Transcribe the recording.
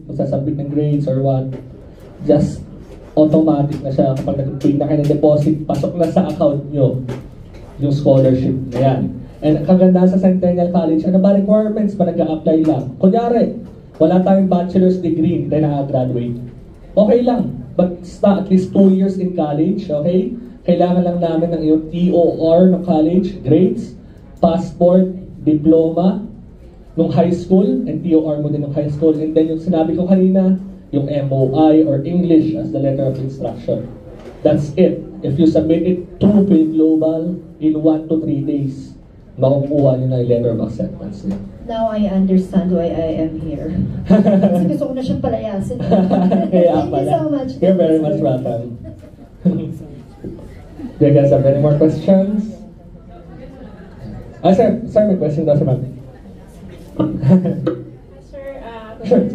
magsasubmit ng grades or what, just automatic na siya kapag nag-pay na kayo ng deposit, pasok na sa account nyo yung scholarship na yan. And ang kagandahan sa Centennial College, ano ba requirements pa nag-a-apply lang? Kunyari, wala tayong bachelor's degree, then naka-graduate. Okay lang, but at least 2 years in college, okay? Kailangan lang namin ng iyong TOR ng college, grades, passport, diploma, nung high school, and TOR mo din ng high school, and then yung sinabi ko kanina, yung MOI or English as the letter of instruction. That's it. If you submit it to Phil Global in 1 to 3 days, makukuha nyo na yung letter of acceptance niya. Now I understand why I am here. Kasi gusto ko na siyang palayasin. Thank you so much. You're very much welcome. Do you guys have any more questions? Sir, may question daw si ma'am. Sir, Sure.